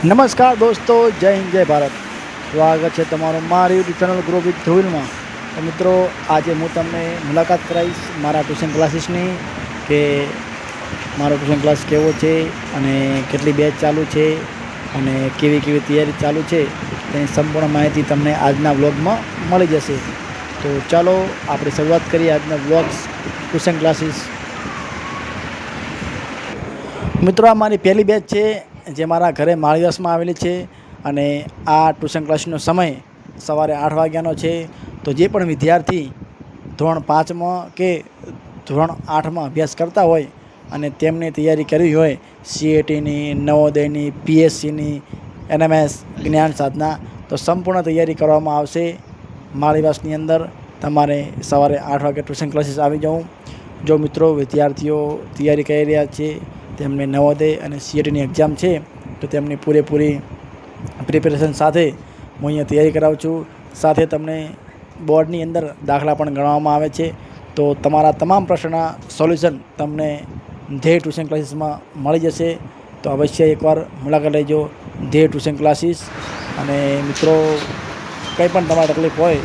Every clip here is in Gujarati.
નમસ્કાર દોસ્તો, જય હિન્દ જય ભારત. સ્વાગત છે તમારું મારી યુટ્યુબ ચેનલ ગ્રો વિથ ધ્રુવીલમાં. તો મિત્રો, આજે હું તમને મુલાકાત કરાવીશ મારા ટ્યુશન ક્લાસીસની, કે મારો ટ્યુશન ક્લાસ કેવો છે અને કેટલી બેચ ચાલુ છે અને કેવી કેવી તૈયારી ચાલુ છે તેની સંપૂર્ણ માહિતી તમને આજના વ્લોગમાં મળી જશે. તો ચાલો આપણે શરૂઆત કરીએ આજના વ્લોગ્સ ટ્યુશન ક્લાસીસ. મિત્રો, આ મારી પહેલી બેચ છે જે મારા ઘરે માળીવાસમાં આવેલી છે અને આ ટ્યુશન ક્લાસનો સમય સવારે 8 વાગ્યાનો છે. તો જે પણ વિદ્યાર્થી ધોરણ 5માં કે ધોરણ 8માં અભ્યાસ કરતા હોય અને તેમને તૈયારી કરવી હોય CATની, નવોદયની, PSCની, NMS જ્ઞાન સાધના, તો સંપૂર્ણ તૈયારી કરવામાં આવશે માળીવાસની અંદર. તમારે સવારે 8 વાગે ટ્યુશન ક્લાસીસ આવી જાઉં. જો મિત્રો વિદ્યાર્થીઓ તૈયારી કરી રહ્યા છે, તેમને નવોદય અને CATની એક્ઝામ છે, તો તેમની પૂરેપૂરી પ્રિપેરેશન સાથે હું અહીંયા તૈયારી કરાવું છું. સાથે તમને બોર્ડની અંદર દાખલા પણ ગણવામાં આવે છે. તો તમારા તમામ પ્રશ્નના સોલ્યુશન તમને ધ્યેય ટ્યુશન ક્લાસીસમાં મળી જશે. તો અવશ્ય એકવાર મુલાકાત લેજો ધ્યેય ટ્યુશન ક્લાસીસ. અને મિત્રો, કંઈ પણ તમારે તકલીફ હોય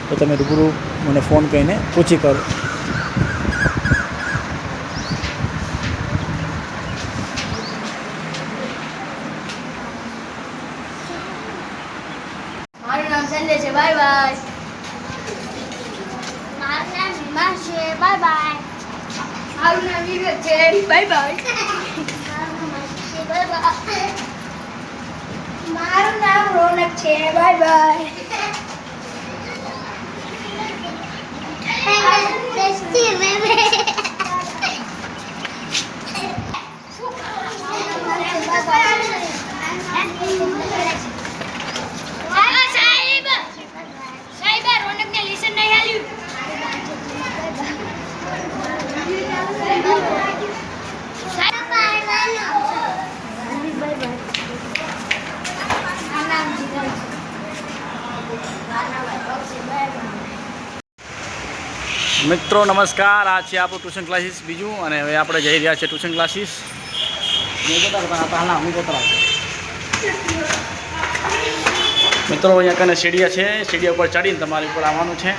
તો તમે રૂબરૂ મને ફોન કરીને પૂછી કરો. મારું નામ સંજય છે. Bye bye. મારું નામ હિમા છે. Bye bye. મારું નામ વિવેક છે. Bye bye. મારું નામ રોનક છે. Bye bye. મિત્રો નમસ્કાર, આ છે આપણું ટ્યુશન ક્લાસીસ બીજું, અને હવે આપણે જઈ રહ્યા છીએ ટ્યુશન ક્લાસીસ. મિત્રો, અહીંયા કને સીડીયા છે, સીડીયા ઉપર ચડીને તમારી ઉપર આવવાનું છે.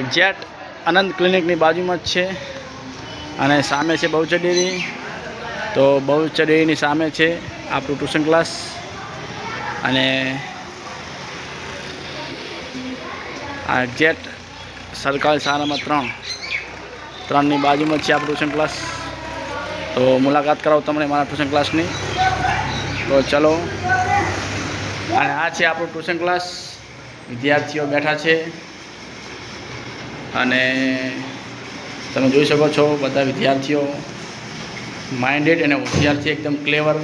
એક્ઝેક્ટ આનંદ ક્લિનિકની બાજુમાં જ છે અને સામે છે બહુચર ડેરી. તો બહુચર ડેરીની સામે છે આપણું ટ્યુશન ક્લાસ. અને આ એક્ઝેક્ટ સરકારી શાળા નંબર 3ની બાજુમાં જ છે આપણું ટ્યુશન ક્લાસ. તો મુલાકાત કરાવું તમને મારા ટ્યુશન ક્લાસની. તો ચલો. અને આ છે આપણું ટ્યુશન ક્લાસ. વિદ્યાર્થીઓ બેઠા છે અને તમે જોઈ શકો છો બધા વિદ્યાર્થીઓ માઇન્ડેડ અને હોશિયાર છે, એકદમ ક્લેવર.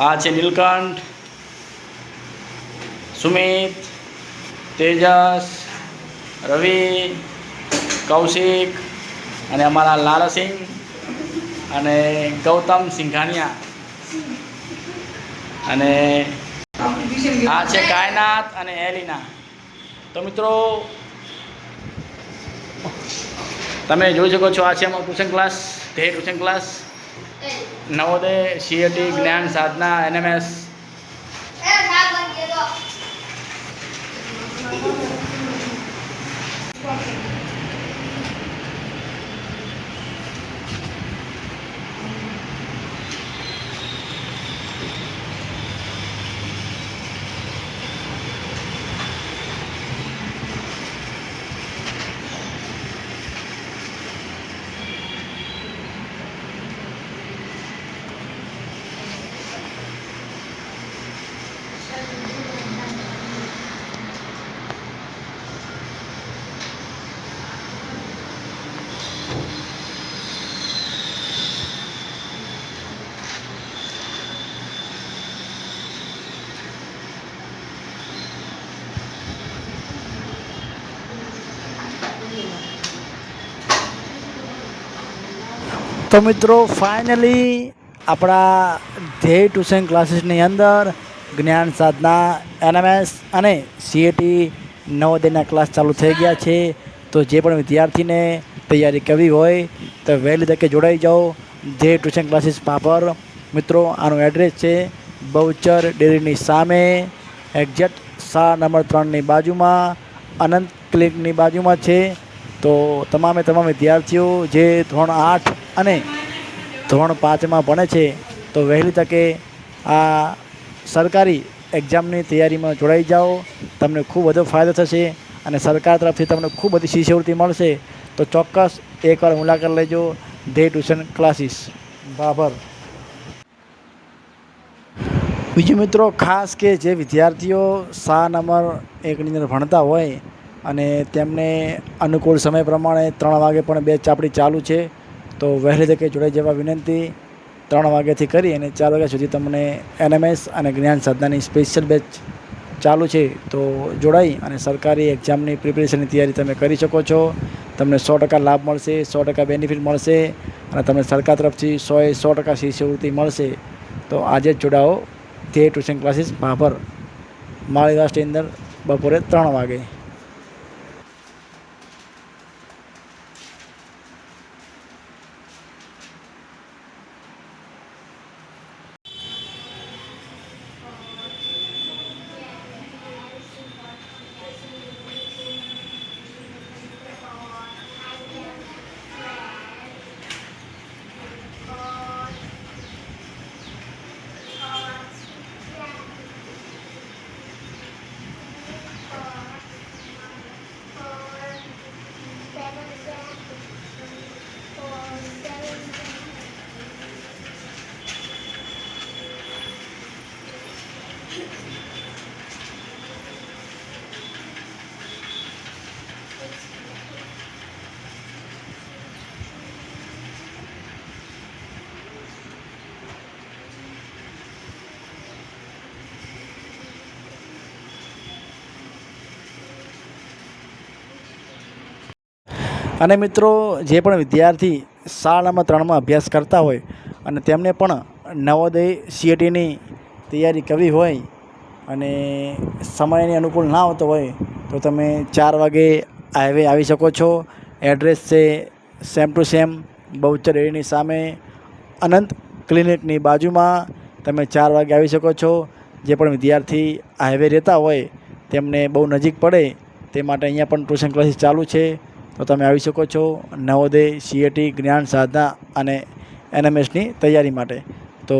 આ છે નીલકંઠ, સુમિત, તેજસ, રવિ, કૌશિક અને અમારા લાલસિંહ અને ગૌતમ સિંઘાનિયા. અને આ છે કાયનાત અને એલિના. તો મિત્રો, તમે જોઈ શકો છો આ છે અમારું ટ્યુશન ક્લાસ, ધ્યેય ટ્યુશન ક્લાસ. નવોદય, CAT, જ્ઞાન સાધના, NMS. તો મિત્રો, ફાઇનલી આપણા ધ્યેય ટ્યુશન ક્લાસીસની અંદર જ્ઞાન સાધના, NMS અને CAT નવોદયના ક્લાસ ચાલુ થઈ ગયા છે. તો જે પણ વિદ્યાર્થીને તૈયારી કરવી હોય તો વહેલી તકે જોડાઈ જાઓ જે ટ્યુશન ક્લાસીસ ભાભર. મિત્રો આનું એડ્રેસ છે બહુચર ડેરીની સામે, એક્ઝેક્ટ શાળા નંબર 3ની બાજુમાં, અનંત ક્લિનિકની બાજુમાં છે. તો તમામ વિદ્યાર્થીઓ જે ધોરણ 8 અને ધોરણ 5માં ભણે છે તો વહેલી તકે આ સરકારી એક્ઝામની તૈયારીમાં જોડાઈ જાઓ. તમને ખૂબ વધુ ફાયદો થશે અને સરકાર તરફથી તમને ખૂબ બધી શિષ્યવૃત્તિ મળશે. તો ચોક્કસ એકવાર મુલાકાત લેજો ધે ટ્યુશન ક્લાસીસ ભાભર. બીજું મિત્રો ખાસ કે જે વિદ્યાર્થીઓ શાળા નંબર 1ની અંદર ભણતા હોય અને તેમને અનુકૂળ સમય પ્રમાણે 3 વાગે પણ બેચ આપણી ચાલુ છે. તો વહેલી તકે જોડાઈ જવા વિનંતી. 3 વાગ્યાથી કરી અને 4 વાગ્યા સુધી તમને NMS અને જ્ઞાન સાધનાની સ્પેશિયલ બેચ ચાલુ છે. તો જોડાઈ અને સરકારી એક્ઝામની પ્રિપેરેશનની તૈયારી તમે કરી શકો છો. તમને 100% લાભ મળશે, 100% બેનિફિટ મળશે અને તમને સરકાર તરફથી 100% શિષ્યવૃત્તિ મળશે. તો આજે જ જોડાઓ તે ટ્યુશન ક્લાસીસ ભાભર, માળીવાસ સ્ટેન્ડની અંદર બપોરે 3 વાગે. અને મિત્રો જે પણ વિદ્યાર્થી શાળા નંબર 3માં અભ્યાસ કરતા હોય અને તેમને પણ નવોદય CETની તૈયારી કરવી હોય અને સમયની અનુકૂળ ના આવતો હોય તો તમે 4 વાગે હાઈવે આવી શકો છો. એડ્રેસ છે સેમ ટુ સેમ બહુચર ડેરીની સામે, અનંત ક્લિનિકની બાજુમાં. તમે 4 વાગે આવી શકો છો. જે પણ વિદ્યાર્થી હાઈવે રહેતા હોય તેમને બહુ નજીક પડે તે માટે અહીંયા પણ ટ્યુશન ક્લાસીસ ચાલુ છે. તો તમે આવી શકો છો નવોદય CET જ્ઞાન સાધના અને NMSની તૈયારી માટે. તો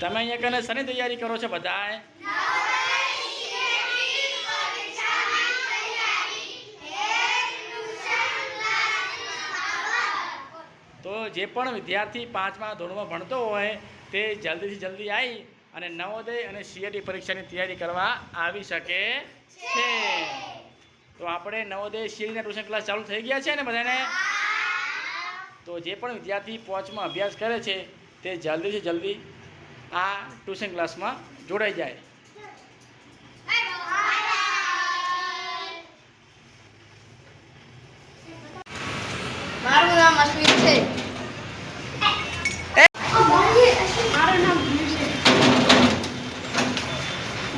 તમે અહીંયા કને શેની તૈયારી કરો છો બધાએ? તો જે પણ વિદ્યાર્થી 5મા ધોરણમાં ભણતો હોય તે જલ્દીથી જલ્દી આવી અને નવોદય અને CET પરીક્ષાની તૈયારી કરવા આવી શકે છે. તો આપણે નવોદય CETના ટ્યુશન ક્લાસ ચાલુ થઈ ગયા છે ને બધાને? તો જે પણ વિદ્યાર્થી 5મા અભ્યાસ કરે છે તે જલ્દીથી જલ્દી આ ટ્યુશન ક્લાસમાં જોડાઈ જાય. મારું નામ અશ્વિન છે.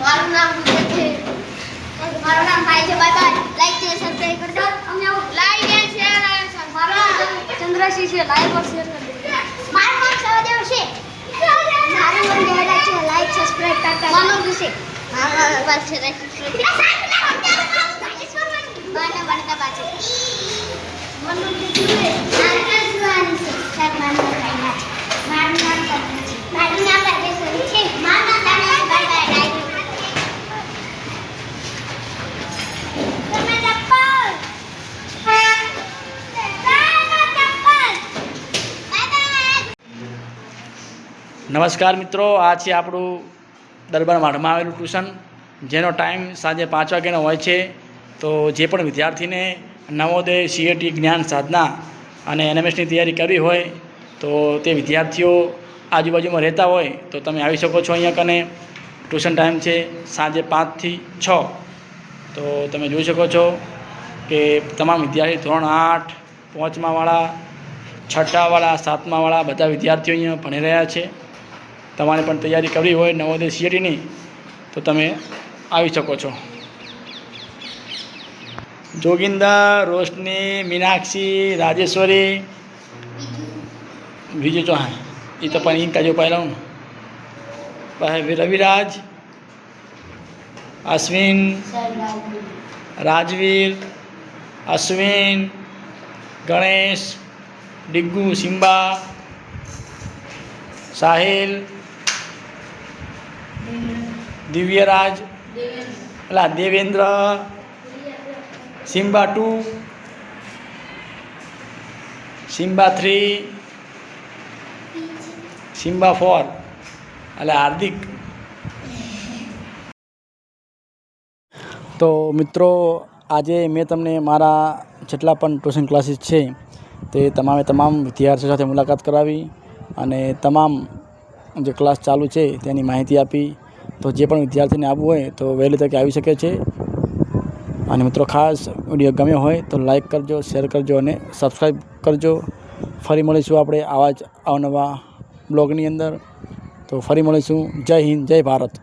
મારું નામ ગુજર છે. મારું નામ ભાઈ છે. Bye bye. લાઈક છે, સબસ્ક્રાઇબ કરજો. અમને લાઈક એન્ડ શેર. મારું નામ ચંદ્રશી છે. લાઈક और શેર કરજો. મારું નામ સહદેવ છે. મારું નામ ગેડા છે. લાઈક સબસ્ક્રાઇબ કરતા. મારું નામ છે. મારું નામ બસ છે. મારું બનતા પાછે. મારું નામ છે. મારું નામ સુહાની છે. સર મારું નામ કાઈના છે. મારું નામ કલ્પના છે. મારું નામ રાજેશ્વરી છે. મારું નામ દાના. Bye bye. લાઈક નમસ્કાર મિત્રો, આ છે આપણું દરબાર માળમાં આવેલું ટ્યુશન જેનો ટાઈમ સાંજે 5 વાગ્યાનો હોય છે. તો જે પણ વિદ્યાર્થીને નવોદય CAT જ્ઞાન સાધના અને NMSની તૈયારી કરવી હોય તો તે વિદ્યાર્થીઓ આજુબાજુમાં રહેતા હોય તો તમે આવી શકો છો. અહીંયા કને ટ્યુશન ટાઈમ છે સાંજે 5 થી 6. તો તમે જોઈ શકો છો કે તમામ વિદ્યાર્થી ધોરણ 8, 5માવાળા, 6વાળા, 7માવાળા બધા વિદ્યાર્થીઓ અહીંયા ભણી રહ્યા છે. તમારે પણ તૈયારી કરવી હોય નવોદય CATની તો તમે આવી શકો છો. જોગિંદર, રોશની, મીનાક્ષી, રાજેશ્વરી, બીજું તો હા એ તો પણ ઇનકા જો પહેલાં ભાઈ રવિરાજ, અશ્વિન, રાજવીર, અશ્વિન, ગણેશ, ડિગ્ગુ, સિમ્બા, સાહિલ, દિવ્યરાજ, એટલે દેવેન્દ્ર, સિમ્બા 2, સિમ્બા 3, સિમ્બા 4, એટલે હાર્દિક. તો મિત્રો આજે મેં તમને મારા જેટલા પણ ટ્યુશન ક્લાસીસ છે તે તમામ વિદ્યાર્થીઓ સાથે મુલાકાત કરાવી અને તમામ જે ક્લાસ ચાલુ છે તેની માહિતી આપી. તો જે પણ વિદ્યાર્થીને આવવું હોય તો વહેલી તકે આવી શકે છે. અને મિત્રો ખાસ વિડીયો ગમ્યો હોય તો લાઈક કરજો, શેર કરજો અને સબસ્ક્રાઈબ કરજો. ફરી મળીશું આપણે આવા જ અવનવા બ્લોગની અંદર. તો ફરી મળીશું. જય હિન્દ, જય ભારત.